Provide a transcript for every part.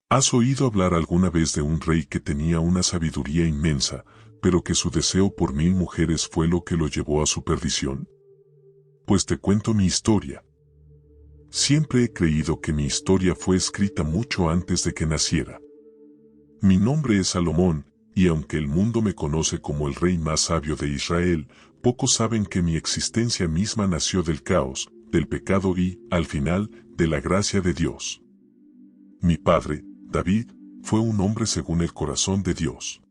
¿Has oído hablar alguna vez de un rey que tenía una sabiduría inmensa, pero que su deseo por 1000 mujeres fue lo que lo llevó a su perdición? Pues te cuento mi historia. Siempre he creído que mi historia fue escrita mucho antes de que naciera. Mi nombre es Salomón, y aunque el mundo me conoce como el rey más sabio de Israel, pocos saben que mi existencia misma nació del caos, del pecado y, al final, de la gracia de Dios. Mi padre, David, fue un hombre según el corazón de Dios.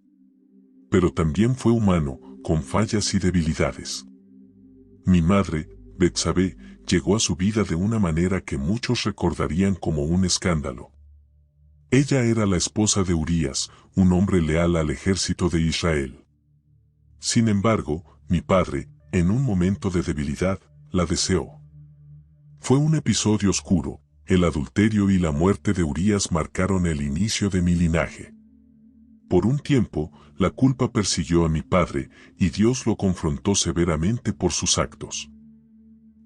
Pero también fue humano, con fallas y debilidades. Mi madre, Betsabé, llegó a su vida de una manera que muchos recordarían como un escándalo. Ella era la esposa de Urías, un hombre leal al ejército de Israel. Sin embargo, mi padre, en un momento de debilidad, la deseó. Fue un episodio oscuro. El adulterio y la muerte de Urías marcaron el inicio de mi linaje. Por un tiempo, la culpa persiguió a mi padre, y Dios lo confrontó severamente por sus actos.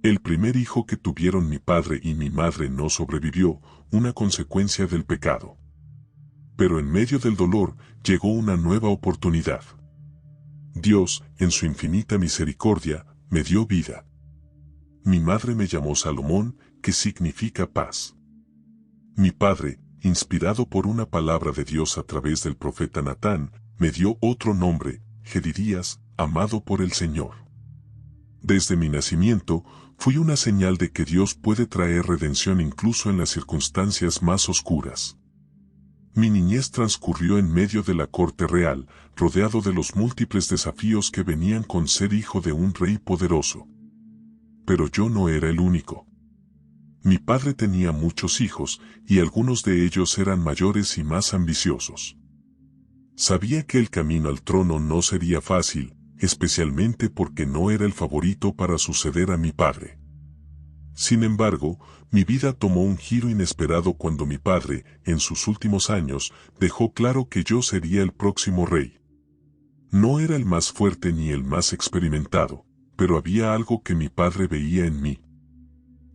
El primer hijo que tuvieron mi padre y mi madre no sobrevivió, una consecuencia del pecado. Pero en medio del dolor, llegó una nueva oportunidad. Dios, en su infinita misericordia, me dio vida. Mi madre me llamó Salomón, que significa paz. Mi padre, inspirado por una palabra de Dios a través del profeta Natán, me dio otro nombre, Jedidías, amado por el Señor. Desde mi nacimiento, fui una señal de que Dios puede traer redención incluso en las circunstancias más oscuras. Mi niñez transcurrió en medio de la corte real, rodeado de los múltiples desafíos que venían con ser hijo de un rey poderoso. Pero yo no era el único. Mi padre tenía muchos hijos, y algunos de ellos eran mayores y más ambiciosos. Sabía que el camino al trono no sería fácil, especialmente porque no era el favorito para suceder a mi padre. Sin embargo, mi vida tomó un giro inesperado cuando mi padre, en sus últimos años, dejó claro que yo sería el próximo rey. No era el más fuerte ni el más experimentado, pero había algo que mi padre veía en mí.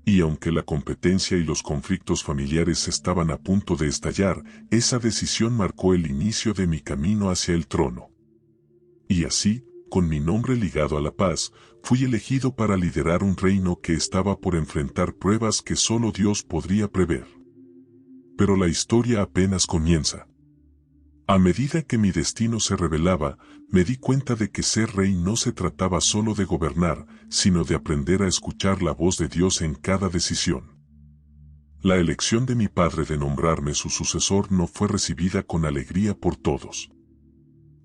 Y aunque la competencia y los conflictos familiares estaban a punto de estallar, esa decisión marcó el inicio de mi camino hacia el trono. Y así, con mi nombre ligado a la paz, fui elegido para liderar un reino que estaba por enfrentar pruebas que solo Dios podría prever. Pero la historia apenas comienza. A medida que mi destino se revelaba, me di cuenta de que ser rey no se trataba solo de gobernar, sino de aprender a escuchar la voz de Dios en cada decisión. La elección de mi padre de nombrarme su sucesor no fue recibida con alegría por todos.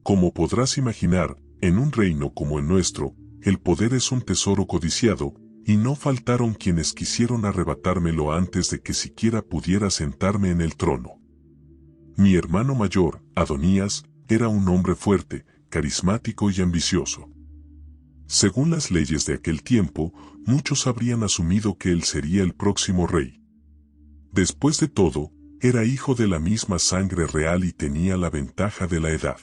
Como podrás imaginar, en un reino como el nuestro, el poder es un tesoro codiciado, y no faltaron quienes quisieron arrebatármelo antes de que siquiera pudiera sentarme en el trono. Mi hermano mayor, Adonías, era un hombre fuerte, carismático y ambicioso. Según las leyes de aquel tiempo, muchos habrían asumido que él sería el próximo rey. Después de todo, era hijo de la misma sangre real y tenía la ventaja de la edad.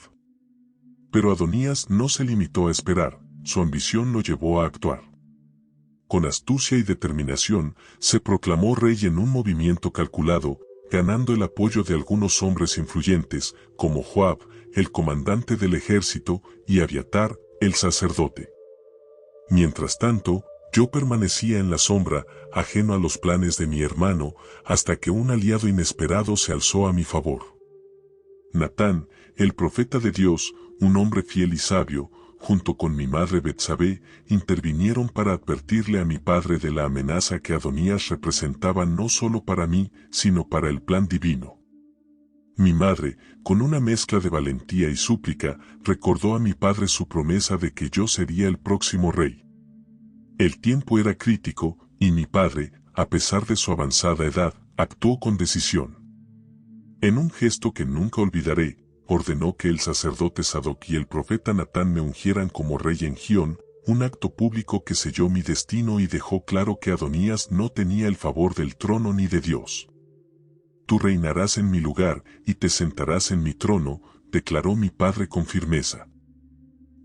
Pero Adonías no se limitó a esperar, su ambición lo llevó a actuar. Con astucia y determinación, se proclamó rey en un movimiento calculado, ganando el apoyo de algunos hombres influyentes, como Joab, el comandante del ejército, y Abiatar, el sacerdote. Mientras tanto, yo permanecía en la sombra, ajeno a los planes de mi hermano, hasta que un aliado inesperado se alzó a mi favor. Natán, el profeta de Dios, un hombre fiel y sabio, junto con mi madre Betsabé, intervinieron para advertirle a mi padre de la amenaza que Adonías representaba no solo para mí, sino para el plan divino. Mi madre, con una mezcla de valentía y súplica, recordó a mi padre su promesa de que yo sería el próximo rey. El tiempo era crítico, y mi padre, a pesar de su avanzada edad, actuó con decisión. En un gesto que nunca olvidaré, ordenó que el sacerdote Sadoc y el profeta Natán me ungieran como rey en Gión, un acto público que selló mi destino y dejó claro que Adonías no tenía el favor del trono ni de Dios. Tú reinarás en mi lugar y te sentarás en mi trono, declaró mi padre con firmeza.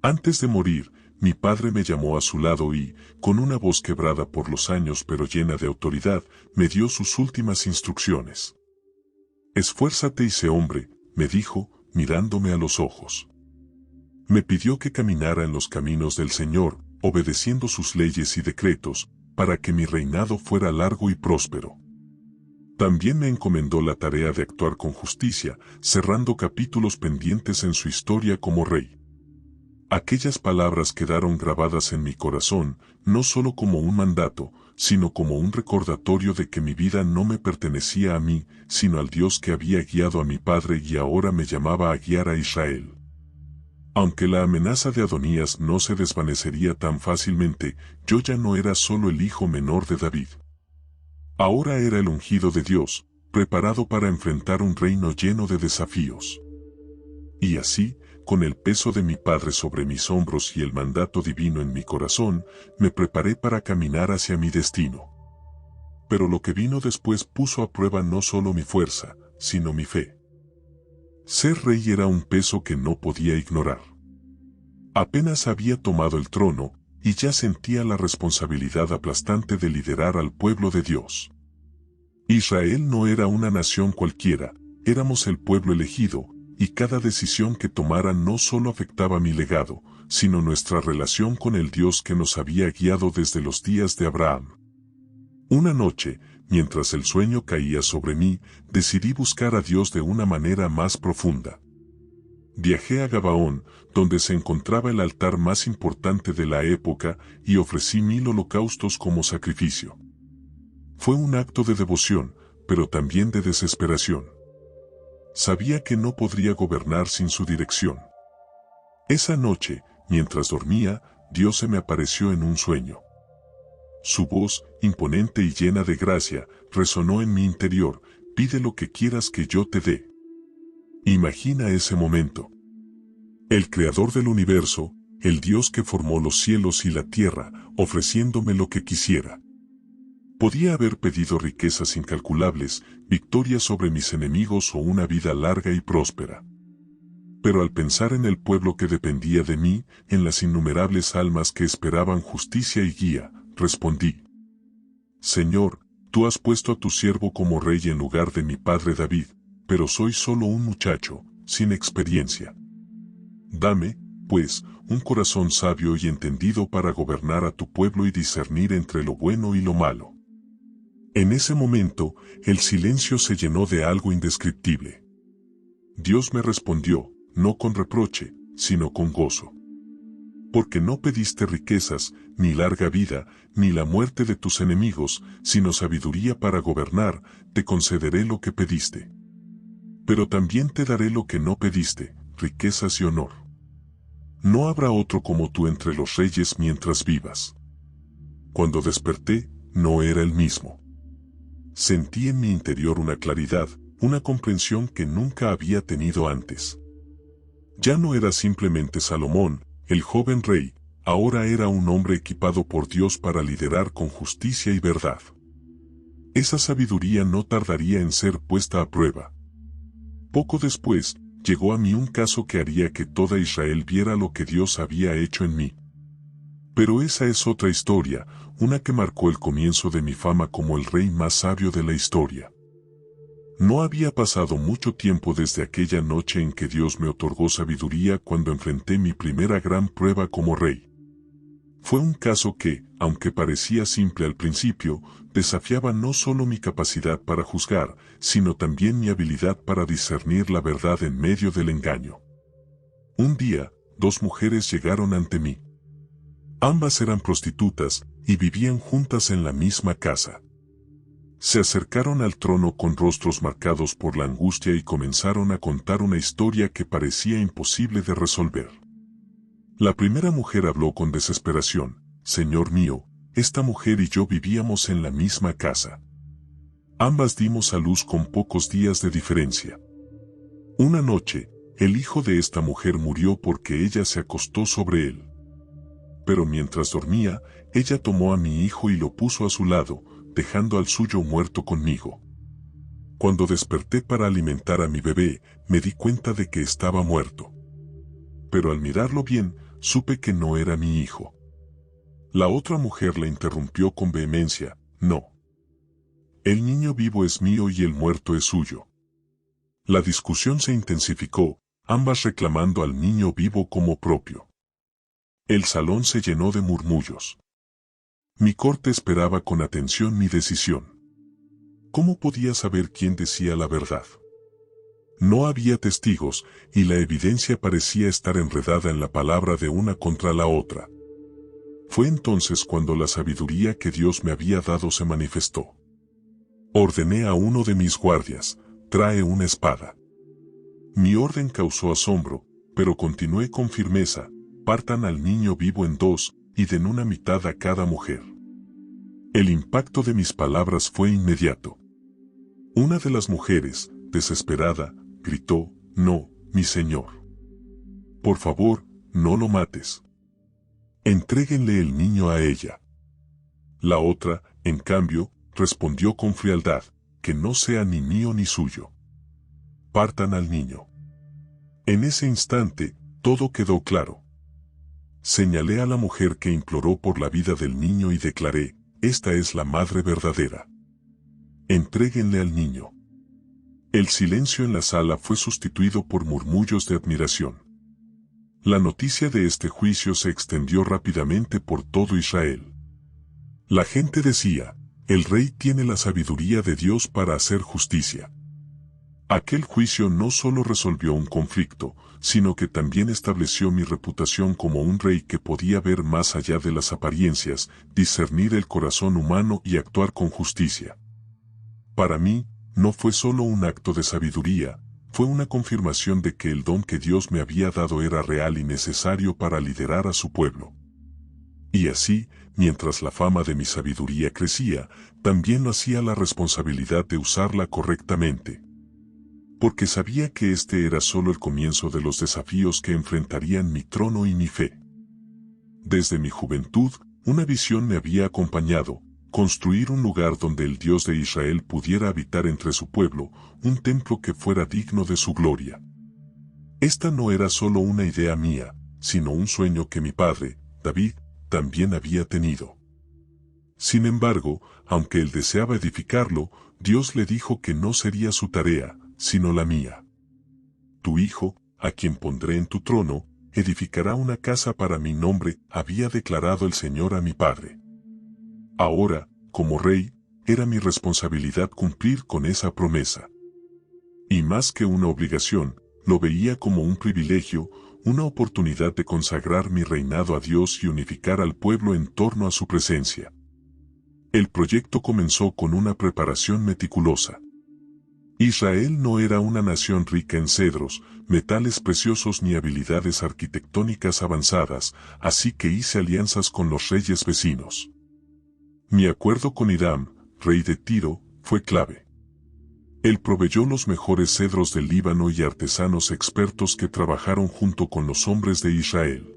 Antes de morir, mi padre me llamó a su lado y, con una voz quebrada por los años pero llena de autoridad, me dio sus últimas instrucciones. Esfuérzate y sé hombre, me dijo, mirándome a los ojos. Me pidió que caminara en los caminos del Señor, obedeciendo sus leyes y decretos, para que mi reinado fuera largo y próspero. También me encomendó la tarea de actuar con justicia, cerrando capítulos pendientes en su historia como rey. Aquellas palabras quedaron grabadas en mi corazón, no solo como un mandato, sino como un recordatorio de que mi vida no me pertenecía a mí, sino al Dios que había guiado a mi padre y ahora me llamaba a guiar a Israel. Aunque la amenaza de Adonías no se desvanecería tan fácilmente, yo ya no era solo el hijo menor de David. Ahora era el ungido de Dios, preparado para enfrentar un reino lleno de desafíos. Y así, con el peso de mi padre sobre mis hombros y el mandato divino en mi corazón, me preparé para caminar hacia mi destino. Pero lo que vino después puso a prueba no solo mi fuerza, sino mi fe. Ser rey era un peso que no podía ignorar. Apenas había tomado el trono, y ya sentía la responsabilidad aplastante de liderar al pueblo de Dios. Israel no era una nación cualquiera, éramos el pueblo elegido, y cada decisión que tomara no solo afectaba mi legado, sino nuestra relación con el Dios que nos había guiado desde los días de Abraham. Una noche, mientras el sueño caía sobre mí, decidí buscar a Dios de una manera más profunda. Viajé a Gabaón, donde se encontraba el altar más importante de la época, y ofrecí 1000 holocaustos como sacrificio. Fue un acto de devoción, pero también de desesperación. Sabía que no podría gobernar sin su dirección. Esa noche, mientras dormía, Dios se me apareció en un sueño. Su voz, imponente y llena de gracia, resonó en mi interior: pide lo que quieras que yo te dé. Imagina ese momento. El creador del universo, el Dios que formó los cielos y la tierra, ofreciéndome lo que quisiera. Podía haber pedido riquezas incalculables, victorias sobre mis enemigos o una vida larga y próspera. Pero al pensar en el pueblo que dependía de mí, en las innumerables almas que esperaban justicia y guía, respondí: Señor, tú has puesto a tu siervo como rey en lugar de mi padre David, pero soy solo un muchacho, sin experiencia. Dame, pues, un corazón sabio y entendido para gobernar a tu pueblo y discernir entre lo bueno y lo malo. En ese momento, el silencio se llenó de algo indescriptible. Dios me respondió, no con reproche, sino con gozo. Porque no pediste riquezas, ni larga vida, ni la muerte de tus enemigos, sino sabiduría para gobernar, te concederé lo que pediste. Pero también te daré lo que no pediste, riquezas y honor. No habrá otro como tú entre los reyes mientras vivas. Cuando desperté, no era el mismo. Sentí en mi interior una claridad, una comprensión que nunca había tenido antes. Ya no era simplemente Salomón, el joven rey, ahora era un hombre equipado por Dios para liderar con justicia y verdad. Esa sabiduría no tardaría en ser puesta a prueba. Poco después, llegó a mí un caso que haría que toda Israel viera lo que Dios había hecho en mí. Pero esa es otra historia, una que marcó el comienzo de mi fama como el rey más sabio de la historia. No había pasado mucho tiempo desde aquella noche en que Dios me otorgó sabiduría cuando enfrenté mi primera gran prueba como rey. Fue un caso que, aunque parecía simple al principio, desafiaba no solo mi capacidad para juzgar, sino también mi habilidad para discernir la verdad en medio del engaño. Un día, 2 mujeres llegaron ante mí. Ambas eran prostitutas, y vivían juntas en la misma casa. Se acercaron al trono con rostros marcados por la angustia y comenzaron a contar una historia que parecía imposible de resolver. La primera mujer habló con desesperación: Señor mío, esta mujer y yo vivíamos en la misma casa. Ambas dimos a luz con pocos días de diferencia. Una noche, el hijo de esta mujer murió porque ella se acostó sobre él. Pero mientras dormía, ella tomó a mi hijo y lo puso a su lado, dejando al suyo muerto conmigo. Cuando desperté para alimentar a mi bebé, me di cuenta de que estaba muerto. Pero al mirarlo bien, supe que no era mi hijo. La otra mujer la interrumpió con vehemencia: no. El niño vivo es mío y el muerto es suyo. La discusión se intensificó, ambas reclamando al niño vivo como propio. El salón se llenó de murmullos. Mi corte esperaba con atención mi decisión. ¿Cómo podía saber quién decía la verdad? No había testigos, y la evidencia parecía estar enredada en la palabra de una contra la otra. Fue entonces cuando la sabiduría que Dios me había dado se manifestó. Ordené a uno de mis guardias, trae una espada. Mi orden causó asombro, pero continué con firmeza, partan al niño vivo en dos, y den una mitad a cada mujer. El impacto de mis palabras fue inmediato. Una de las mujeres, desesperada, gritó, no, mi señor. Por favor, no lo mates. Entréguenle el niño a ella. La otra, en cambio, respondió con frialdad, que no sea ni mío ni suyo. Partan al niño. En ese instante, todo quedó claro. Señalé a la mujer que imploró por la vida del niño y declaré, esta es la madre verdadera. Entréguenle al niño. El silencio en la sala fue sustituido por murmullos de admiración. La noticia de este juicio se extendió rápidamente por todo Israel. La gente decía, el rey tiene la sabiduría de Dios para hacer justicia. Aquel juicio no solo resolvió un conflicto, sino que también estableció mi reputación como un rey que podía ver más allá de las apariencias, discernir el corazón humano y actuar con justicia. Para mí, no fue solo un acto de sabiduría, fue una confirmación de que el don que Dios me había dado era real y necesario para liderar a su pueblo. Y así, mientras la fama de mi sabiduría crecía, también lo hacía la responsabilidad de usarla correctamente. Porque sabía que este era solo el comienzo de los desafíos que enfrentarían mi trono y mi fe. Desde mi juventud, una visión me había acompañado, construir un lugar donde el Dios de Israel pudiera habitar entre su pueblo, un templo que fuera digno de su gloria. Esta no era solo una idea mía, sino un sueño que mi padre, David, también había tenido. Sin embargo, aunque él deseaba edificarlo, Dios le dijo que no sería su tarea, sino la mía. Tu hijo, a quien pondré en tu trono, edificará una casa para mi nombre, había declarado el Señor a mi padre. Ahora, como rey, era mi responsabilidad cumplir con esa promesa. Y más que una obligación, lo veía como un privilegio, una oportunidad de consagrar mi reinado a Dios y unificar al pueblo en torno a su presencia. El proyecto comenzó con una preparación meticulosa. Israel no era una nación rica en cedros, metales preciosos ni habilidades arquitectónicas avanzadas, así que hice alianzas con los reyes vecinos. Mi acuerdo con Hiram, rey de Tiro, fue clave. Él proveyó los mejores cedros del Líbano y artesanos expertos que trabajaron junto con los hombres de Israel.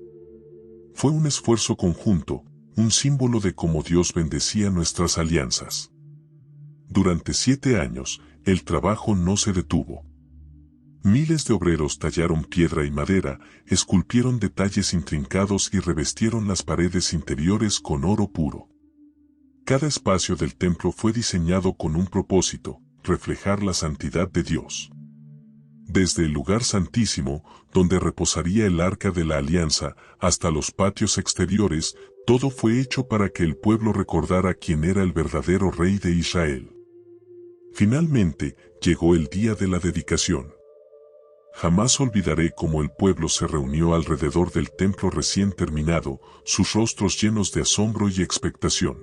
Fue un esfuerzo conjunto, un símbolo de cómo Dios bendecía nuestras alianzas. Durante 7 años, el trabajo no se detuvo. Miles de obreros tallaron piedra y madera, esculpieron detalles intrincados y revestieron las paredes interiores con oro puro. Cada espacio del templo fue diseñado con un propósito, reflejar la santidad de Dios. Desde el lugar santísimo, donde reposaría el arca de la alianza, hasta los patios exteriores, todo fue hecho para que el pueblo recordara quién era el verdadero rey de Israel. Finalmente, llegó el día de la dedicación. Jamás olvidaré cómo el pueblo se reunió alrededor del templo recién terminado, sus rostros llenos de asombro y expectación.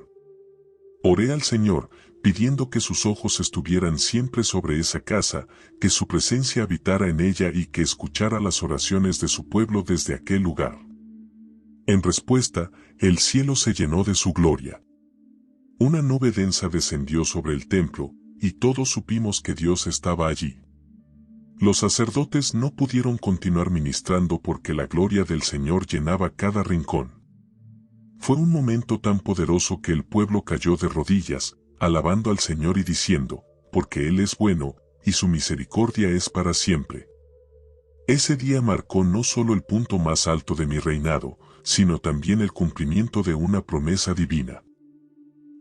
Oré al Señor, pidiendo que sus ojos estuvieran siempre sobre esa casa, que su presencia habitara en ella y que escuchara las oraciones de su pueblo desde aquel lugar. En respuesta, el cielo se llenó de su gloria. Una nube densa descendió sobre el templo, y todos supimos que Dios estaba allí. Los sacerdotes no pudieron continuar ministrando porque la gloria del Señor llenaba cada rincón. Fue un momento tan poderoso que el pueblo cayó de rodillas, alabando al Señor y diciendo, porque Él es bueno, y su misericordia es para siempre. Ese día marcó no solo el punto más alto de mi reinado, sino también el cumplimiento de una promesa divina.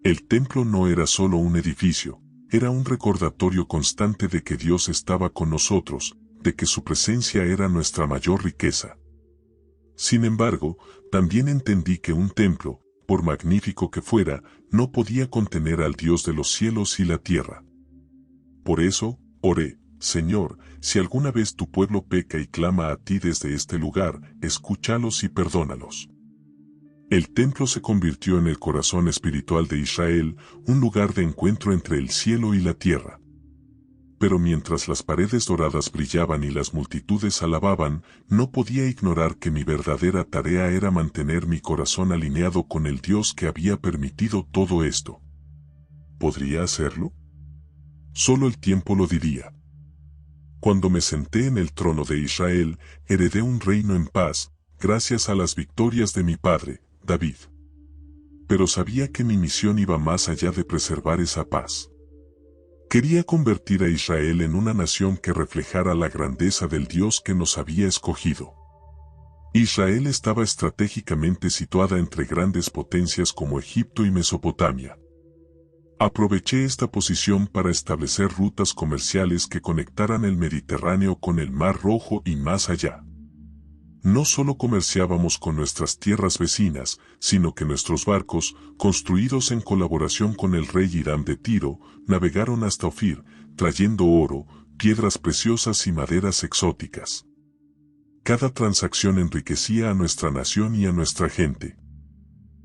El templo no era solo un edificio, era un recordatorio constante de que Dios estaba con nosotros, de que su presencia era nuestra mayor riqueza. Sin embargo, también entendí que un templo, por magnífico que fuera, no podía contener al Dios de los cielos y la tierra. Por eso, oré: Señor, si alguna vez tu pueblo peca y clama a ti desde este lugar, escúchalos y perdónalos. El templo se convirtió en el corazón espiritual de Israel, un lugar de encuentro entre el cielo y la tierra. Pero mientras las paredes doradas brillaban y las multitudes alababan, no podía ignorar que mi verdadera tarea era mantener mi corazón alineado con el Dios que había permitido todo esto. ¿Podría hacerlo? Solo el tiempo lo diría. Cuando me senté en el trono de Israel, heredé un reino en paz, gracias a las victorias de mi padre, David. Pero sabía que mi misión iba más allá de preservar esa paz. Quería convertir a Israel en una nación que reflejara la grandeza del Dios que nos había escogido. Israel estaba estratégicamente situada entre grandes potencias como Egipto y Mesopotamia. Aproveché esta posición para establecer rutas comerciales que conectaran el Mediterráneo con el Mar Rojo y más allá. No solo comerciábamos con nuestras tierras vecinas, sino que nuestros barcos, construidos en colaboración con el rey Hiram de Tiro, navegaron hasta Ofir, trayendo oro, piedras preciosas y maderas exóticas. Cada transacción enriquecía a nuestra nación y a nuestra gente.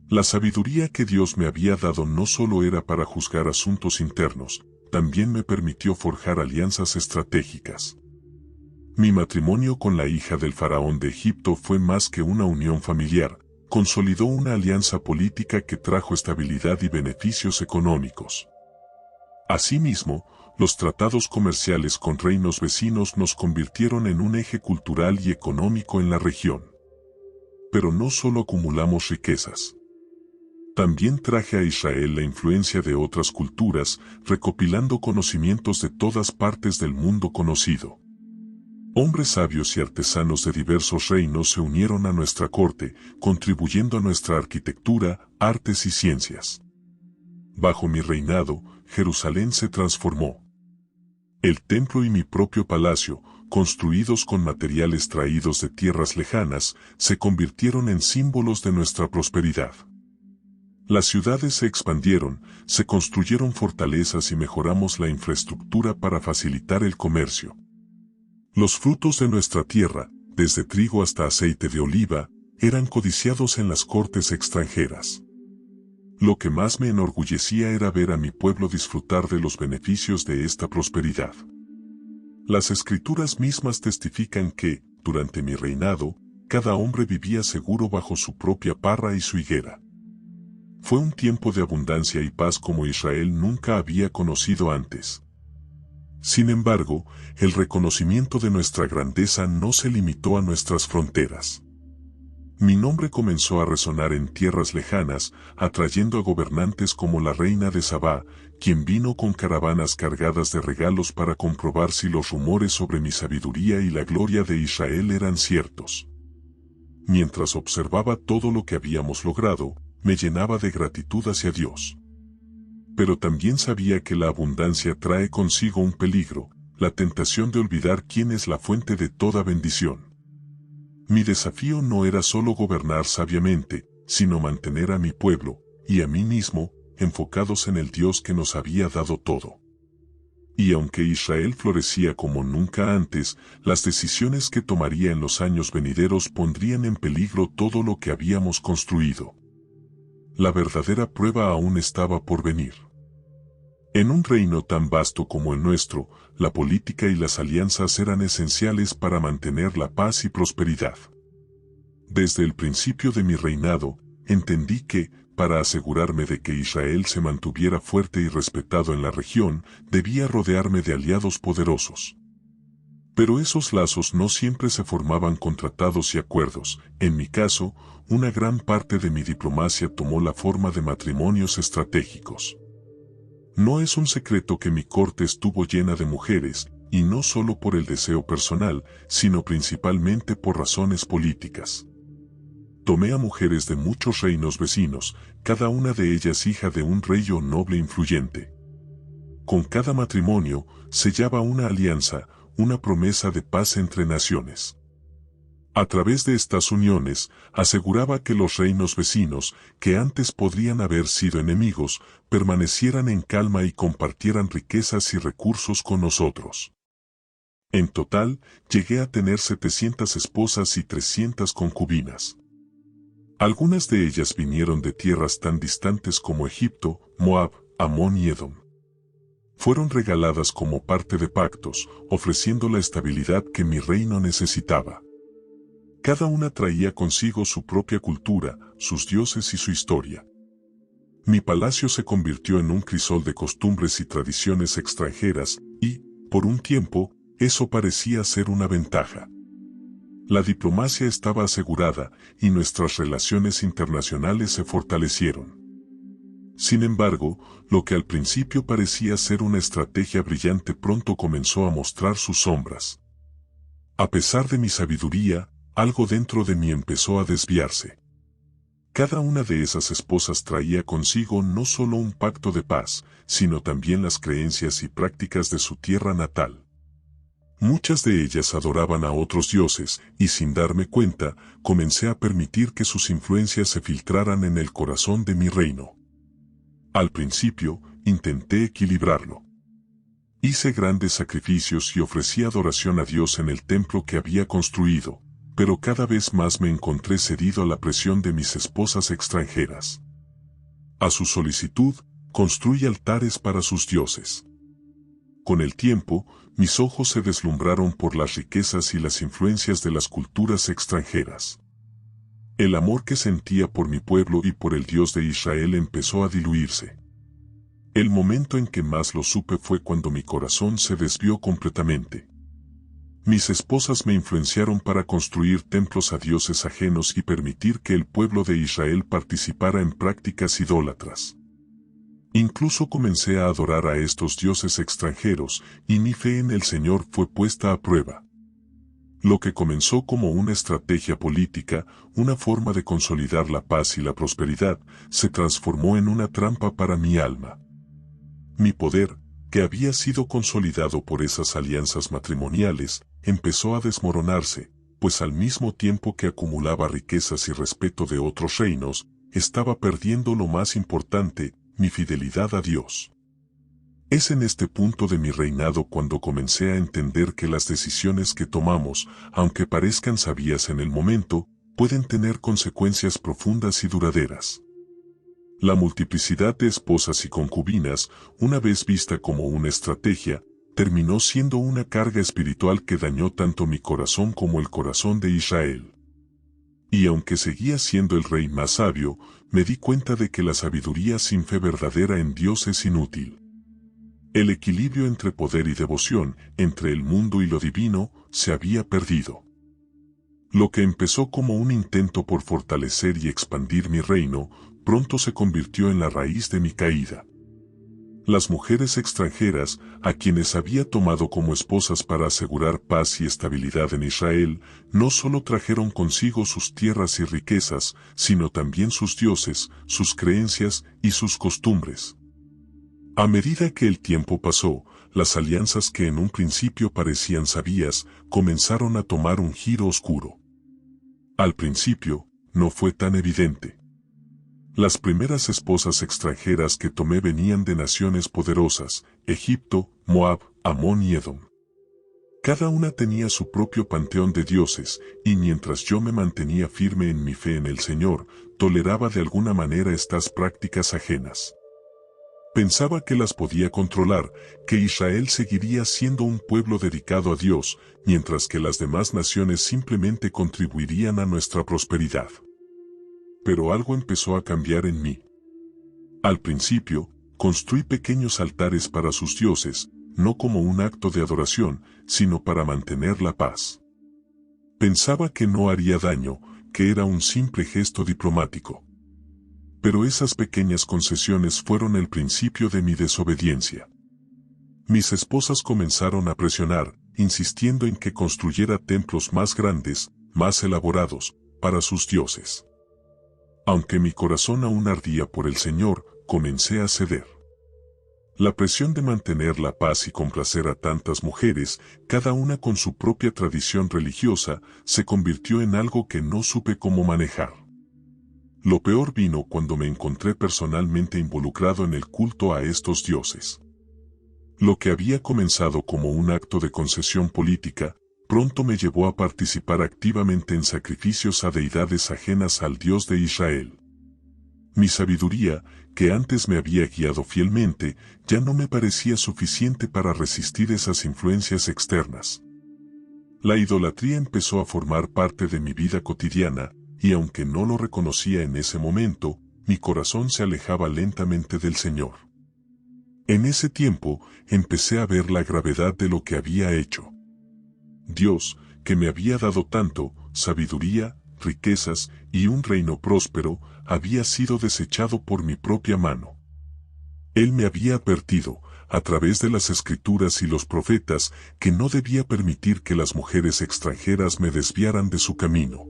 La sabiduría que Dios me había dado no solo era para juzgar asuntos internos, también me permitió forjar alianzas estratégicas. Mi matrimonio con la hija del faraón de Egipto fue más que una unión familiar, consolidó una alianza política que trajo estabilidad y beneficios económicos. Asimismo, los tratados comerciales con reinos vecinos nos convirtieron en un eje cultural y económico en la región. Pero no solo acumulamos riquezas. También traje a Israel la influencia de otras culturas, recopilando conocimientos de todas partes del mundo conocido. Hombres sabios y artesanos de diversos reinos se unieron a nuestra corte, contribuyendo a nuestra arquitectura, artes y ciencias. Bajo mi reinado, Jerusalén se transformó. El templo y mi propio palacio, construidos con materiales traídos de tierras lejanas, se convirtieron en símbolos de nuestra prosperidad. Las ciudades se expandieron, se construyeron fortalezas y mejoramos la infraestructura para facilitar el comercio. Los frutos de nuestra tierra, desde trigo hasta aceite de oliva, eran codiciados en las cortes extranjeras. Lo que más me enorgullecía era ver a mi pueblo disfrutar de los beneficios de esta prosperidad. Las escrituras mismas testifican que, durante mi reinado, cada hombre vivía seguro bajo su propia parra y su higuera. Fue un tiempo de abundancia y paz como Israel nunca había conocido antes. Sin embargo, el reconocimiento de nuestra grandeza no se limitó a nuestras fronteras. Mi nombre comenzó a resonar en tierras lejanas, atrayendo a gobernantes como la reina de Sabá, quien vino con caravanas cargadas de regalos para comprobar si los rumores sobre mi sabiduría y la gloria de Israel eran ciertos. Mientras observaba todo lo que habíamos logrado, me llenaba de gratitud hacia Dios. Pero también sabía que la abundancia trae consigo un peligro, la tentación de olvidar quién es la fuente de toda bendición. Mi desafío no era solo gobernar sabiamente, sino mantener a mi pueblo, y a mí mismo, enfocados en el Dios que nos había dado todo. Y aunque Israel florecía como nunca antes, las decisiones que tomaría en los años venideros pondrían en peligro todo lo que habíamos construido. La verdadera prueba aún estaba por venir. En un reino tan vasto como el nuestro, la política y las alianzas eran esenciales para mantener la paz y prosperidad. Desde el principio de mi reinado, entendí que, para asegurarme de que Israel se mantuviera fuerte y respetado en la región, debía rodearme de aliados poderosos. Pero esos lazos no siempre se formaban con tratados y acuerdos. En mi caso, una gran parte de mi diplomacia tomó la forma de matrimonios estratégicos. No es un secreto que mi corte estuvo llena de mujeres, y no solo por el deseo personal, sino principalmente por razones políticas. Tomé a mujeres de muchos reinos vecinos, cada una de ellas hija de un rey o noble influyente. con cada matrimonio, sellaba una alianza, una promesa de paz entre naciones. A través de estas uniones, aseguraba que los reinos vecinos, que antes podrían haber sido enemigos, permanecieran en calma y compartieran riquezas y recursos con nosotros. En total, llegué a tener 700 esposas y 300 concubinas. Algunas de ellas vinieron de tierras tan distantes como Egipto, Moab, Amón y Edom. Fueron regaladas como parte de pactos, ofreciendo la estabilidad que mi reino necesitaba. Cada una traía consigo su propia cultura, sus dioses y su historia. Mi palacio se convirtió en un crisol de costumbres y tradiciones extranjeras, y, por un tiempo, eso parecía ser una ventaja. La diplomacia estaba asegurada, y nuestras relaciones internacionales se fortalecieron. Sin embargo, lo que al principio parecía ser una estrategia brillante pronto comenzó a mostrar sus sombras. A pesar de mi sabiduría, algo dentro de mí empezó a desviarse. Cada una de esas esposas traía consigo no solo un pacto de paz, sino también las creencias y prácticas de su tierra natal. Muchas de ellas adoraban a otros dioses, y sin darme cuenta, comencé a permitir que sus influencias se filtraran en el corazón de mi reino. Al principio, intenté equilibrarlo. Hice grandes sacrificios y ofrecí adoración a Dios en el templo que había construido, pero cada vez más me encontré cedido a la presión de mis esposas extranjeras. A su solicitud, construí altares para sus dioses. Con el tiempo, mis ojos se deslumbraron por las riquezas y las influencias de las culturas extranjeras. El amor que sentía por mi pueblo y por el Dios de Israel empezó a diluirse. El momento en que más lo supe fue cuando mi corazón se desvió completamente. Mis esposas me influenciaron para construir templos a dioses ajenos y permitir que el pueblo de Israel participara en prácticas idólatras. Incluso comencé a adorar a estos dioses extranjeros, y mi fe en el Señor fue puesta a prueba. Lo que comenzó como una estrategia política, una forma de consolidar la paz y la prosperidad, se transformó en una trampa para mi alma. Mi poder, que había sido consolidado por esas alianzas matrimoniales, empezó a desmoronarse, pues al mismo tiempo que acumulaba riquezas y respeto de otros reinos, estaba perdiendo lo más importante, mi fidelidad a Dios. Es en este punto de mi reinado cuando comencé a entender que las decisiones que tomamos, aunque parezcan sabias en el momento, pueden tener consecuencias profundas y duraderas. La multiplicidad de esposas y concubinas, una vez vista como una estrategia, terminó siendo una carga espiritual que dañó tanto mi corazón como el corazón de Israel. Y aunque seguía siendo el rey más sabio, me di cuenta de que la sabiduría sin fe verdadera en Dios es inútil. El equilibrio entre poder y devoción, entre el mundo y lo divino, se había perdido. Lo que empezó como un intento por fortalecer y expandir mi reino, pronto se convirtió en la raíz de mi caída. Las mujeres extranjeras, a quienes había tomado como esposas para asegurar paz y estabilidad en Israel, no solo trajeron consigo sus tierras y riquezas, sino también sus dioses, sus creencias y sus costumbres. A medida que el tiempo pasó, las alianzas que en un principio parecían sabias, comenzaron a tomar un giro oscuro. Al principio, no fue tan evidente. Las primeras esposas extranjeras que tomé venían de naciones poderosas, Egipto, Moab, Amón y Edom. Cada una tenía su propio panteón de dioses, y mientras yo me mantenía firme en mi fe en el Señor, toleraba de alguna manera estas prácticas ajenas. Pensaba que las podía controlar, que Israel seguiría siendo un pueblo dedicado a Dios, mientras que las demás naciones simplemente contribuirían a nuestra prosperidad. Pero algo empezó a cambiar en mí. Al principio, construí pequeños altares para sus dioses, no como un acto de adoración, sino para mantener la paz. Pensaba que no haría daño, que era un simple gesto diplomático. Pero esas pequeñas concesiones fueron el principio de mi desobediencia. Mis esposas comenzaron a presionar, insistiendo en que construyera templos más grandes, más elaborados, para sus dioses. Aunque mi corazón aún ardía por el Señor, comencé a ceder. La presión de mantener la paz y complacer a tantas mujeres, cada una con su propia tradición religiosa, se convirtió en algo que no supe cómo manejar. Lo peor vino cuando me encontré personalmente involucrado en el culto a estos dioses. Lo que había comenzado como un acto de concesión política, pronto me llevó a participar activamente en sacrificios a deidades ajenas al Dios de Israel. Mi sabiduría, que antes me había guiado fielmente, ya no me parecía suficiente para resistir esas influencias externas. La idolatría empezó a formar parte de mi vida cotidiana, y aunque no lo reconocía en ese momento, mi corazón se alejaba lentamente del Señor. En ese tiempo, empecé a ver la gravedad de lo que había hecho. Dios, que me había dado tanto, sabiduría, riquezas y un reino próspero, había sido desechado por mi propia mano. Él me había advertido, a través de las escrituras y los profetas, que no debía permitir que las mujeres extranjeras me desviaran de su camino.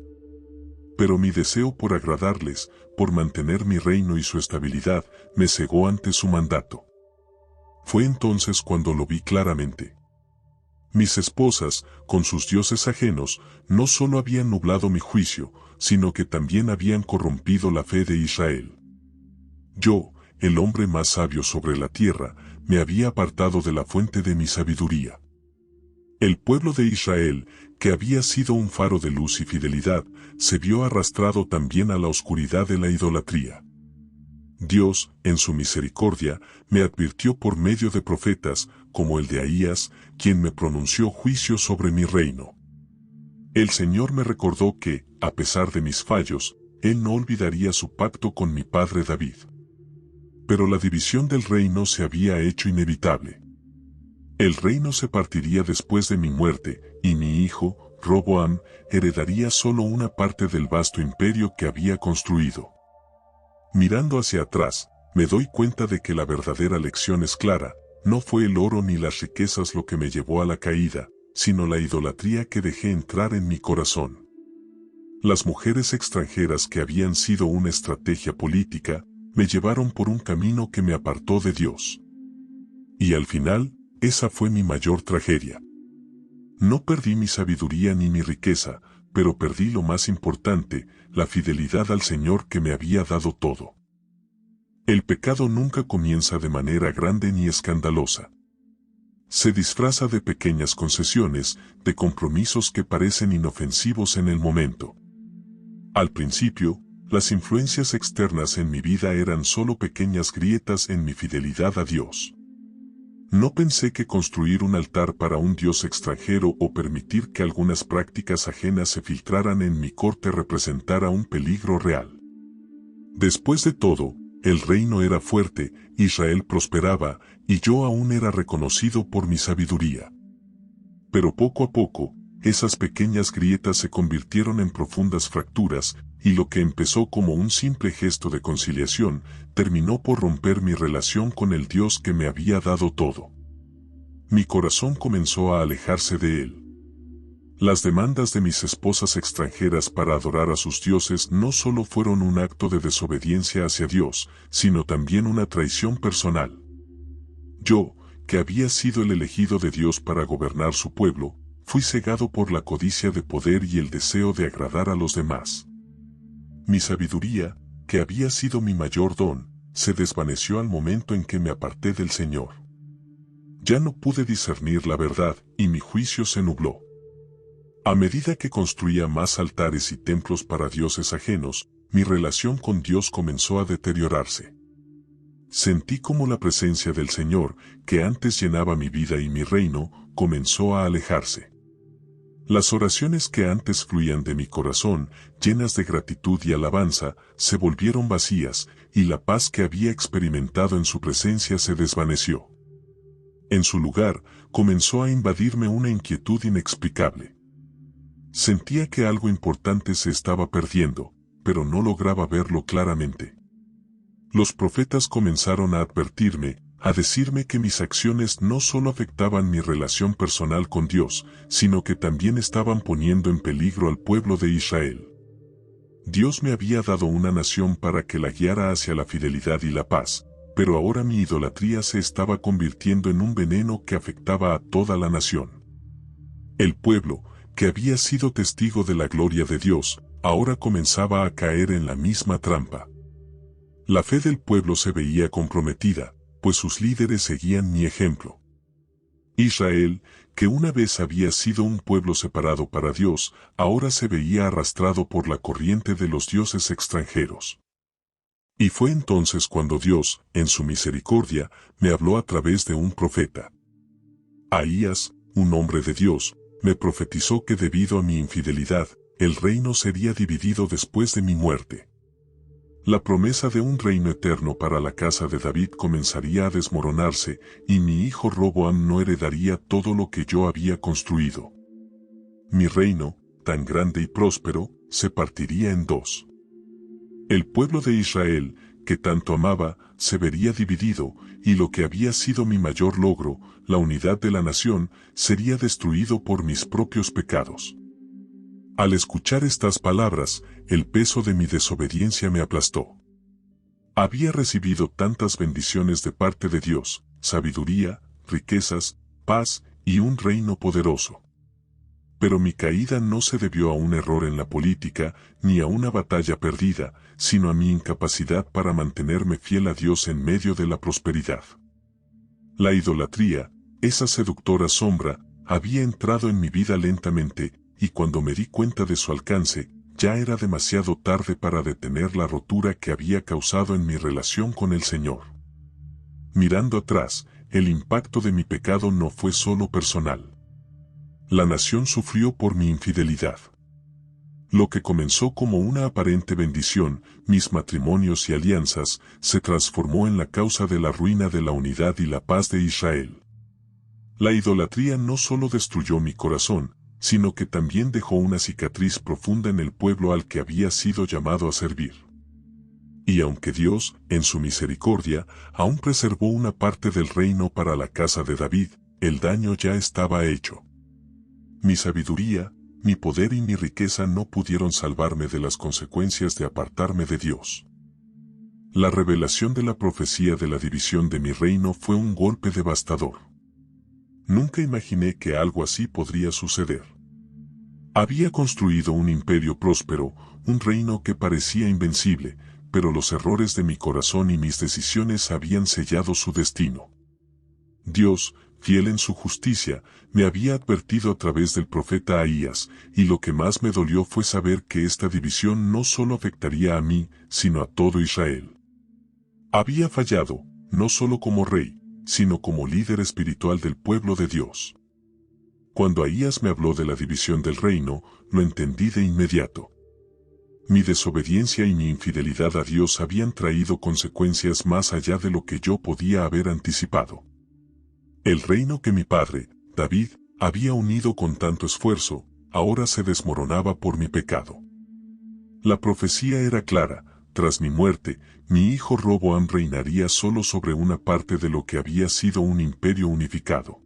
Pero mi deseo por agradarles, por mantener mi reino y su estabilidad, me cegó ante su mandato. Fue entonces cuando lo vi claramente. Mis esposas, con sus dioses ajenos, no solo habían nublado mi juicio, sino que también habían corrompido la fe de Israel. Yo, el hombre más sabio sobre la tierra, me había apartado de la fuente de mi sabiduría. El pueblo de Israel, que había sido un faro de luz y fidelidad, se vio arrastrado también a la oscuridad de la idolatría. Dios, en su misericordia, me advirtió por medio de profetas, como el de Ahías, quien me pronunció juicio sobre mi reino. El Señor me recordó que, a pesar de mis fallos, Él no olvidaría su pacto con mi padre David. Pero la división del reino se había hecho inevitable. El reino se partiría después de mi muerte, y mi hijo, Roboam, heredaría solo una parte del vasto imperio que había construido. Mirando hacia atrás, me doy cuenta de que la verdadera lección es clara: no fue el oro ni las riquezas lo que me llevó a la caída, sino la idolatría que dejé entrar en mi corazón. Las mujeres extranjeras que habían sido una estrategia política, me llevaron por un camino que me apartó de Dios. Y al final, esa fue mi mayor tragedia. No perdí mi sabiduría ni mi riqueza, pero perdí lo más importante, la fidelidad al Señor que me había dado todo. El pecado nunca comienza de manera grande ni escandalosa. Se disfraza de pequeñas concesiones, de compromisos que parecen inofensivos en el momento. Al principio, las influencias externas en mi vida eran solo pequeñas grietas en mi fidelidad a Dios. No pensé que construir un altar para un dios extranjero o permitir que algunas prácticas ajenas se filtraran en mi corte representara un peligro real. Después de todo, el reino era fuerte, Israel prosperaba, y yo aún era reconocido por mi sabiduría. Pero poco a poco, esas pequeñas grietas se convirtieron en profundas fracturas, y lo que empezó como un simple gesto de conciliación, terminó por romper mi relación con el Dios que me había dado todo. Mi corazón comenzó a alejarse de Él. Las demandas de mis esposas extranjeras para adorar a sus dioses no solo fueron un acto de desobediencia hacia Dios, sino también una traición personal. Yo, que había sido el elegido de Dios para gobernar su pueblo, fui cegado por la codicia de poder y el deseo de agradar a los demás. Mi sabiduría, que había sido mi mayor don, se desvaneció al momento en que me aparté del Señor. Ya no pude discernir la verdad, y mi juicio se nubló. A medida que construía más altares y templos para dioses ajenos, mi relación con Dios comenzó a deteriorarse. Sentí como la presencia del Señor, que antes llenaba mi vida y mi reino, comenzó a alejarse. Las oraciones que antes fluían de mi corazón, llenas de gratitud y alabanza, se volvieron vacías, y la paz que había experimentado en su presencia se desvaneció. En su lugar, comenzó a invadirme una inquietud inexplicable. Sentía que algo importante se estaba perdiendo, pero no lograba verlo claramente. Los profetas comenzaron a advertirme, a decirme que mis acciones no solo afectaban mi relación personal con Dios, sino que también estaban poniendo en peligro al pueblo de Israel. Dios me había dado una nación para que la guiara hacia la fidelidad y la paz, pero ahora mi idolatría se estaba convirtiendo en un veneno que afectaba a toda la nación. El pueblo, que había sido testigo de la gloria de Dios, ahora comenzaba a caer en la misma trampa. La fe del pueblo se veía comprometida, pues sus líderes seguían mi ejemplo. Israel, que una vez había sido un pueblo separado para Dios, ahora se veía arrastrado por la corriente de los dioses extranjeros. Y fue entonces cuando Dios, en su misericordia, me habló a través de un profeta. Ahías, un hombre de Dios, me profetizó que debido a mi infidelidad, el reino sería dividido después de mi muerte. La promesa de un reino eterno para la casa de David comenzaría a desmoronarse, y mi hijo Roboam no heredaría todo lo que yo había construido. Mi reino, tan grande y próspero, se partiría en dos. El pueblo de Israel, que tanto amaba, se vería dividido, y lo que había sido mi mayor logro, la unidad de la nación, sería destruido por mis propios pecados. Al escuchar estas palabras, el peso de mi desobediencia me aplastó. Había recibido tantas bendiciones de parte de Dios, sabiduría, riquezas, paz y un reino poderoso. Pero mi caída no se debió a un error en la política, ni a una batalla perdida, sino a mi incapacidad para mantenerme fiel a Dios en medio de la prosperidad. La idolatría, esa seductora sombra, había entrado en mi vida lentamente, y cuando me di cuenta de su alcance, ya era demasiado tarde para detener la rotura que había causado en mi relación con el Señor. Mirando atrás, el impacto de mi pecado no fue solo personal. La nación sufrió por mi infidelidad. Lo que comenzó como una aparente bendición, mis matrimonios y alianzas, se transformó en la causa de la ruina de la unidad y la paz de Israel. La idolatría no solo destruyó mi corazón, sino que también dejó una cicatriz profunda en el pueblo al que había sido llamado a servir. Y aunque Dios, en su misericordia, aún preservó una parte del reino para la casa de David, el daño ya estaba hecho. Mi sabiduría, mi poder y mi riqueza no pudieron salvarme de las consecuencias de apartarme de Dios. La revelación de la profecía de la división de mi reino fue un golpe devastador. Nunca imaginé que algo así podría suceder. Había construido un imperio próspero, un reino que parecía invencible, pero los errores de mi corazón y mis decisiones habían sellado su destino. Dios, fiel en su justicia, me había advertido a través del profeta Ahías, y lo que más me dolió fue saber que esta división no solo afectaría a mí, sino a todo Israel. Había fallado, no solo como rey, sino como líder espiritual del pueblo de Dios. Cuando Ahías me habló de la división del reino, lo entendí de inmediato. Mi desobediencia y mi infidelidad a Dios habían traído consecuencias más allá de lo que yo podía haber anticipado. El reino que mi padre, David, había unido con tanto esfuerzo, ahora se desmoronaba por mi pecado. La profecía era clara: tras mi muerte, mi hijo Roboam reinaría solo sobre una parte de lo que había sido un imperio unificado.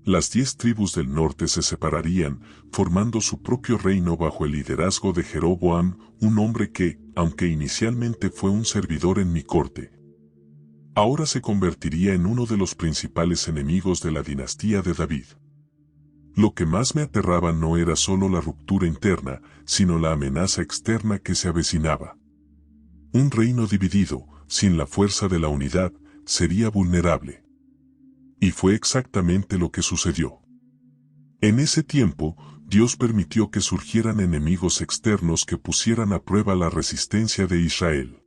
Las 10 tribus del norte se separarían, formando su propio reino bajo el liderazgo de Jeroboam, un hombre que, aunque inicialmente fue un servidor en mi corte, ahora se convertiría en uno de los principales enemigos de la dinastía de David. Lo que más me aterraba no era solo la ruptura interna, sino la amenaza externa que se avecinaba. Un reino dividido, sin la fuerza de la unidad, sería vulnerable. Y fue exactamente lo que sucedió. En ese tiempo, Dios permitió que surgieran enemigos externos que pusieran a prueba la resistencia de Israel.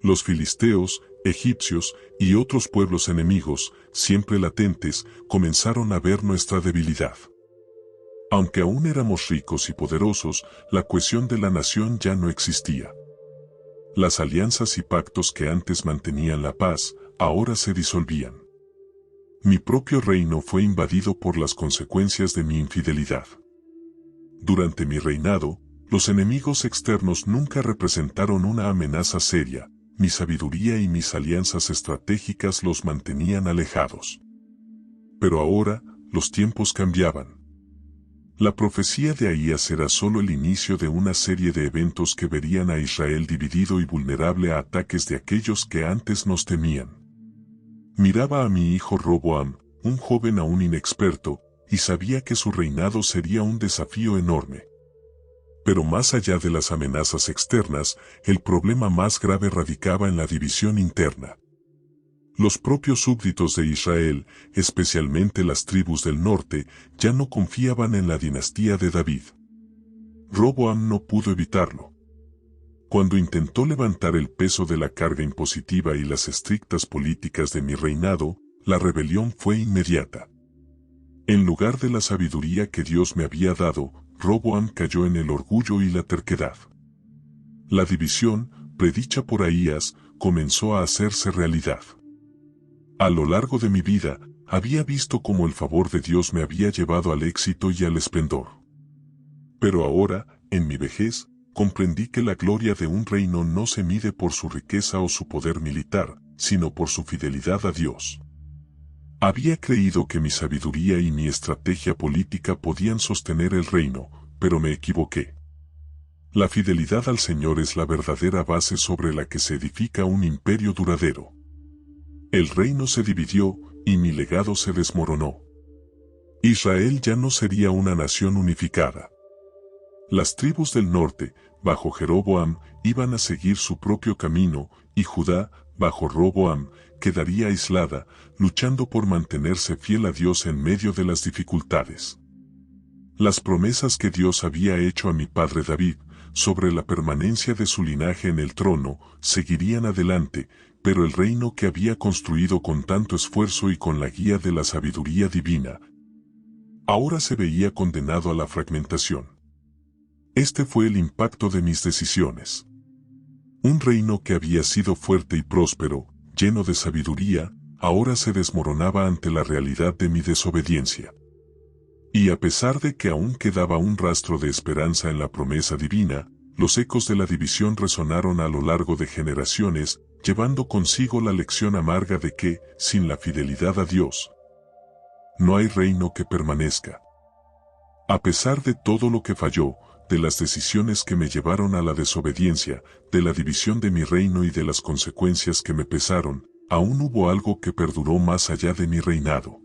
Los filisteos, egipcios y otros pueblos enemigos, siempre latentes, comenzaron a ver nuestra debilidad. Aunque aún éramos ricos y poderosos, la cohesión de la nación ya no existía. Las alianzas y pactos que antes mantenían la paz, ahora se disolvían. Mi propio reino fue invadido por las consecuencias de mi infidelidad. Durante mi reinado, los enemigos externos nunca representaron una amenaza seria. Mi sabiduría y mis alianzas estratégicas los mantenían alejados. Pero ahora, los tiempos cambiaban. La profecía de Ahías era solo el inicio de una serie de eventos que verían a Israel dividido y vulnerable a ataques de aquellos que antes nos temían. Miraba a mi hijo Roboam, un joven aún inexperto, y sabía que su reinado sería un desafío enorme. Pero más allá de las amenazas externas, el problema más grave radicaba en la división interna. Los propios súbditos de Israel, especialmente las tribus del norte, ya no confiaban en la dinastía de David. Roboam no pudo evitarlo. Cuando intentó levantar el peso de la carga impositiva y las estrictas políticas de mi reinado, la rebelión fue inmediata. En lugar de la sabiduría que Dios me había dado, Roboam cayó en el orgullo y la terquedad. La división, predicha por Ahías, comenzó a hacerse realidad. A lo largo de mi vida, había visto cómo el favor de Dios me había llevado al éxito y al esplendor. Pero ahora, en mi vejez, comprendí que la gloria de un reino no se mide por su riqueza o su poder militar, sino por su fidelidad a Dios. Había creído que mi sabiduría y mi estrategia política podían sostener el reino, pero me equivoqué. La fidelidad al Señor es la verdadera base sobre la que se edifica un imperio duradero. El reino se dividió, y mi legado se desmoronó. Israel ya no sería una nación unificada. Las tribus del norte, bajo Jeroboam, iban a seguir su propio camino, y Judá, bajo Roboam, quedaría aislada, luchando por mantenerse fiel a Dios en medio de las dificultades. Las promesas que Dios había hecho a mi padre David, sobre la permanencia de su linaje en el trono, seguirían adelante, pero el reino que había construido con tanto esfuerzo y con la guía de la sabiduría divina, ahora se veía condenado a la fragmentación. Este fue el impacto de mis decisiones. Un reino que había sido fuerte y próspero, lleno de sabiduría, ahora se desmoronaba ante la realidad de mi desobediencia. Y a pesar de que aún quedaba un rastro de esperanza en la promesa divina, los ecos de la división resonaron a lo largo de generaciones, llevando consigo la lección amarga de que, sin la fidelidad a Dios, no hay reino que permanezca. A pesar de todo lo que falló, de las decisiones que me llevaron a la desobediencia, de la división de mi reino y de las consecuencias que me pesaron, aún hubo algo que perduró más allá de mi reinado.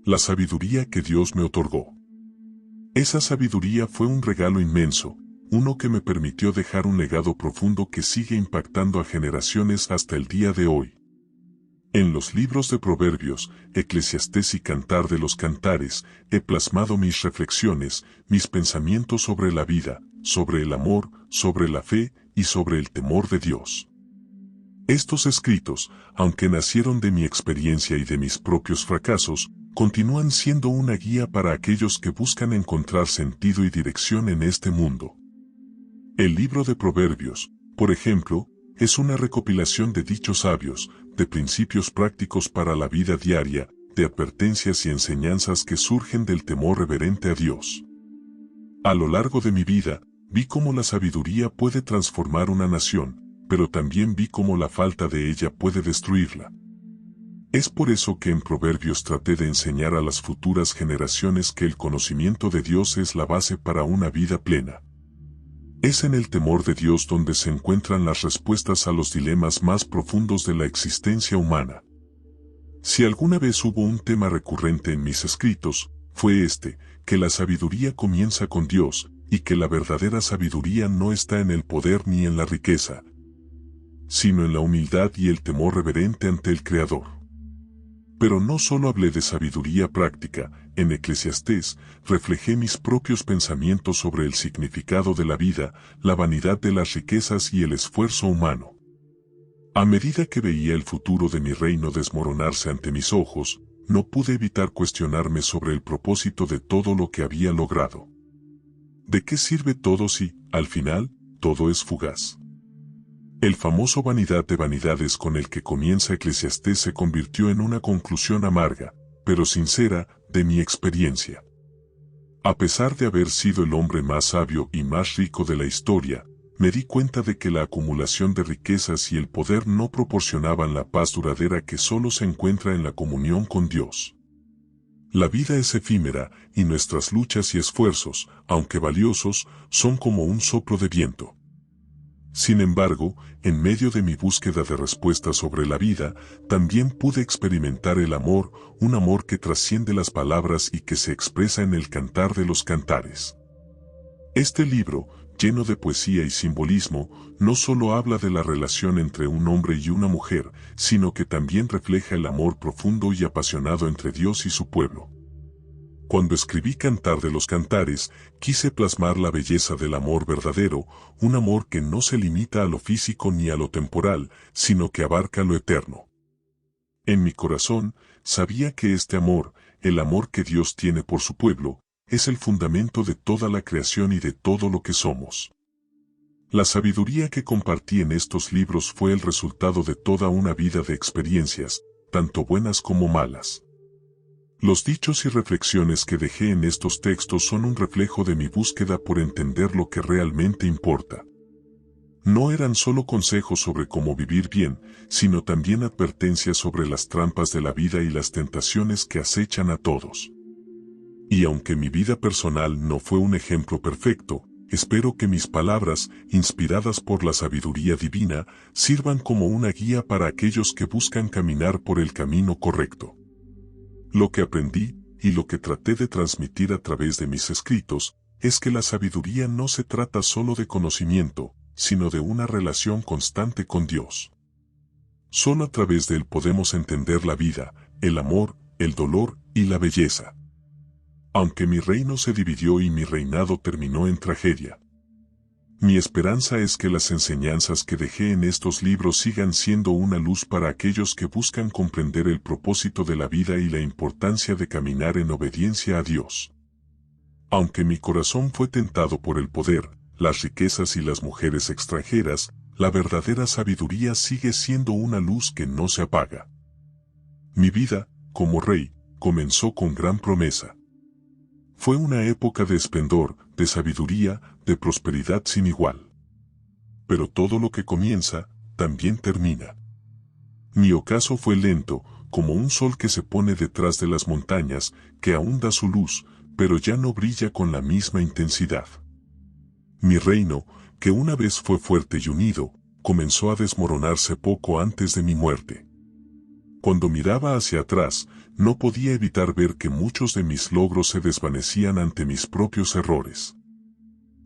La sabiduría que Dios me otorgó. Esa sabiduría fue un regalo inmenso, uno que me permitió dejar un legado profundo que sigue impactando a generaciones hasta el día de hoy. En los libros de Proverbios, Eclesiastés y Cantar de los Cantares, he plasmado mis reflexiones, mis pensamientos sobre la vida, sobre el amor, sobre la fe y sobre el temor de Dios. Estos escritos, aunque nacieron de mi experiencia y de mis propios fracasos, continúan siendo una guía para aquellos que buscan encontrar sentido y dirección en este mundo. El libro de Proverbios, por ejemplo, es una recopilación de dichos sabios, de principios prácticos para la vida diaria, de advertencias y enseñanzas que surgen del temor reverente a Dios. A lo largo de mi vida, vi cómo la sabiduría puede transformar una nación, pero también vi cómo la falta de ella puede destruirla. Es por eso que en Proverbios traté de enseñar a las futuras generaciones que el conocimiento de Dios es la base para una vida plena. Es en el temor de Dios donde se encuentran las respuestas a los dilemas más profundos de la existencia humana. Si alguna vez hubo un tema recurrente en mis escritos, fue este, que la sabiduría comienza con Dios, y que la verdadera sabiduría no está en el poder ni en la riqueza, sino en la humildad y el temor reverente ante el Creador. Pero no solo hablé de sabiduría práctica, en Eclesiastés reflejé mis propios pensamientos sobre el significado de la vida, la vanidad de las riquezas y el esfuerzo humano. A medida que veía el futuro de mi reino desmoronarse ante mis ojos, no pude evitar cuestionarme sobre el propósito de todo lo que había logrado. ¿De qué sirve todo si, al final, todo es fugaz? El famoso vanidad de vanidades con el que comienza Eclesiastés se convirtió en una conclusión amarga, pero sincera, de mi experiencia. A pesar de haber sido el hombre más sabio y más rico de la historia, me di cuenta de que la acumulación de riquezas y el poder no proporcionaban la paz duradera que solo se encuentra en la comunión con Dios. La vida es efímera, y nuestras luchas y esfuerzos, aunque valiosos, son como un soplo de viento. Sin embargo, en medio de mi búsqueda de respuestas sobre la vida, también pude experimentar el amor, un amor que trasciende las palabras y que se expresa en el cantar de los cantares. Este libro, lleno de poesía y simbolismo, no solo habla de la relación entre un hombre y una mujer, sino que también refleja el amor profundo y apasionado entre Dios y su pueblo. Cuando escribí Cantar de los Cantares, quise plasmar la belleza del amor verdadero, un amor que no se limita a lo físico ni a lo temporal, sino que abarca lo eterno. En mi corazón, sabía que este amor, el amor que Dios tiene por su pueblo, es el fundamento de toda la creación y de todo lo que somos. La sabiduría que compartí en estos libros fue el resultado de toda una vida de experiencias, tanto buenas como malas. Los dichos y reflexiones que dejé en estos textos son un reflejo de mi búsqueda por entender lo que realmente importa. No eran solo consejos sobre cómo vivir bien, sino también advertencias sobre las trampas de la vida y las tentaciones que acechan a todos. Y aunque mi vida personal no fue un ejemplo perfecto, espero que mis palabras, inspiradas por la sabiduría divina, sirvan como una guía para aquellos que buscan caminar por el camino correcto. Lo que aprendí, y lo que traté de transmitir a través de mis escritos, es que la sabiduría no se trata solo de conocimiento, sino de una relación constante con Dios. Solo a través de él podemos entender la vida, el amor, el dolor y la belleza. Aunque mi reino se dividió y mi reinado terminó en tragedia, mi esperanza es que las enseñanzas que dejé en estos libros sigan siendo una luz para aquellos que buscan comprender el propósito de la vida y la importancia de caminar en obediencia a Dios. Aunque mi corazón fue tentado por el poder, las riquezas y las mujeres extranjeras, la verdadera sabiduría sigue siendo una luz que no se apaga. Mi vida, como rey, comenzó con gran promesa. Fue una época de esplendor, de sabiduría, de prosperidad sin igual. Pero todo lo que comienza, también termina. Mi ocaso fue lento, como un sol que se pone detrás de las montañas, que aún da su luz, pero ya no brilla con la misma intensidad. Mi reino, que una vez fue fuerte y unido, comenzó a desmoronarse poco antes de mi muerte. Cuando miraba hacia atrás, no podía evitar ver que muchos de mis logros se desvanecían ante mis propios errores.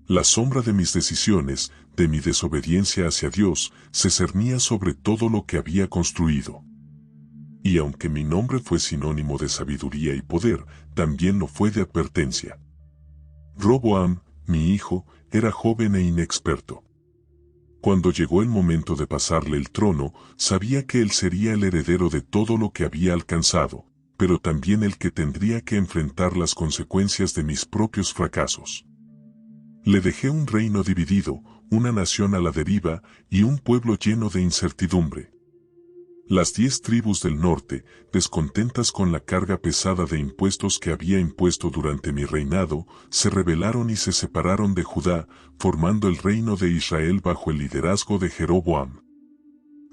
La sombra de mis decisiones, de mi desobediencia hacia Dios, se cernía sobre todo lo que había construido. Y aunque mi nombre fue sinónimo de sabiduría y poder, también lo fue de advertencia. Roboam, mi hijo, era joven e inexperto. Cuando llegó el momento de pasarle el trono, sabía que él sería el heredero de todo lo que había alcanzado, pero también el que tendría que enfrentar las consecuencias de mis propios fracasos. Le dejé un reino dividido, una nación a la deriva y un pueblo lleno de incertidumbre. Las 10 tribus del norte, descontentas con la carga pesada de impuestos que había impuesto durante mi reinado, se rebelaron y se separaron de Judá, formando el reino de Israel bajo el liderazgo de Jeroboam.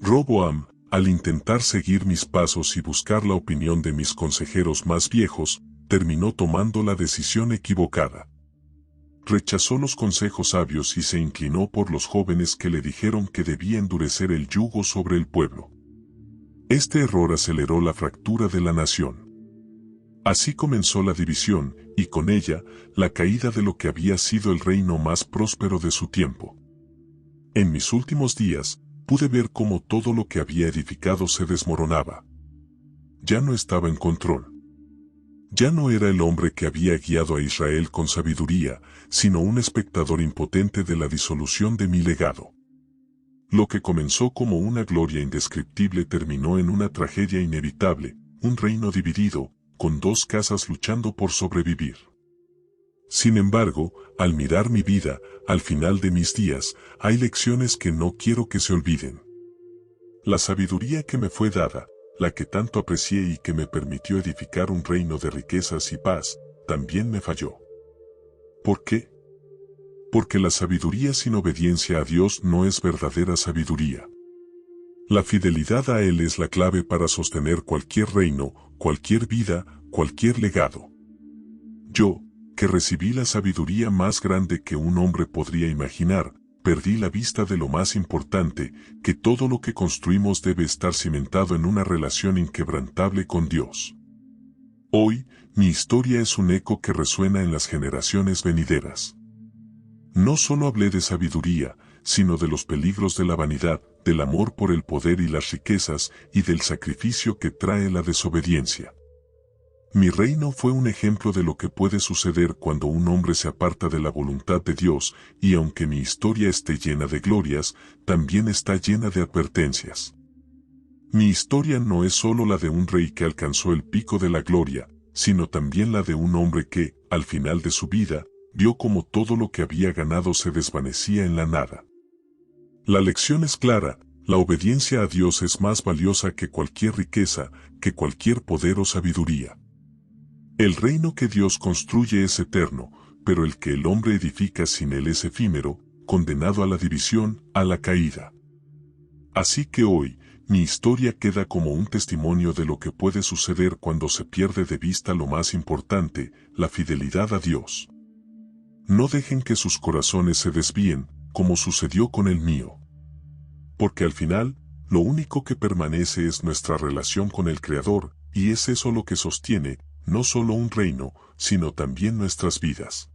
Roboam, al intentar seguir mis pasos y buscar la opinión de mis consejeros más viejos, terminó tomando la decisión equivocada. Rechazó los consejos sabios y se inclinó por los jóvenes que le dijeron que debía endurecer el yugo sobre el pueblo. Este error aceleró la fractura de la nación. Así comenzó la división, y con ella, la caída de lo que había sido el reino más próspero de su tiempo. En mis últimos días, pude ver cómo todo lo que había edificado se desmoronaba. Ya no estaba en control. Ya no era el hombre que había guiado a Israel con sabiduría, sino un espectador impotente de la disolución de mi legado. Lo que comenzó como una gloria indescriptible terminó en una tragedia inevitable, un reino dividido, con 2 casas luchando por sobrevivir. Sin embargo, al mirar mi vida, al final de mis días, hay lecciones que no quiero que se olviden. La sabiduría que me fue dada, la que tanto aprecié y que me permitió edificar un reino de riquezas y paz, también me falló. ¿Por qué? Porque la sabiduría sin obediencia a Dios no es verdadera sabiduría. La fidelidad a Él es la clave para sostener cualquier reino, cualquier vida, cualquier legado. Yo, que recibí la sabiduría más grande que un hombre podría imaginar, perdí la vista de lo más importante, que todo lo que construimos debe estar cimentado en una relación inquebrantable con Dios. Hoy, mi historia es un eco que resuena en las generaciones venideras. No solo hablé de sabiduría, sino de los peligros de la vanidad, del amor por el poder y las riquezas, y del sacrificio que trae la desobediencia. Mi reino fue un ejemplo de lo que puede suceder cuando un hombre se aparta de la voluntad de Dios, y aunque mi historia esté llena de glorias, también está llena de advertencias. Mi historia no es solo la de un rey que alcanzó el pico de la gloria, sino también la de un hombre que, al final de su vida, vio como todo lo que había ganado se desvanecía en la nada. La lección es clara: la obediencia a Dios es más valiosa que cualquier riqueza, que cualquier poder o sabiduría. El reino que Dios construye es eterno, pero el que el hombre edifica sin él es efímero, condenado a la división, a la caída. Así que hoy, mi historia queda como un testimonio de lo que puede suceder cuando se pierde de vista lo más importante, la fidelidad a Dios. No dejen que sus corazones se desvíen, como sucedió con el mío. Porque al final, lo único que permanece es nuestra relación con el Creador, y es eso lo que sostiene, no solo un reino, sino también nuestras vidas.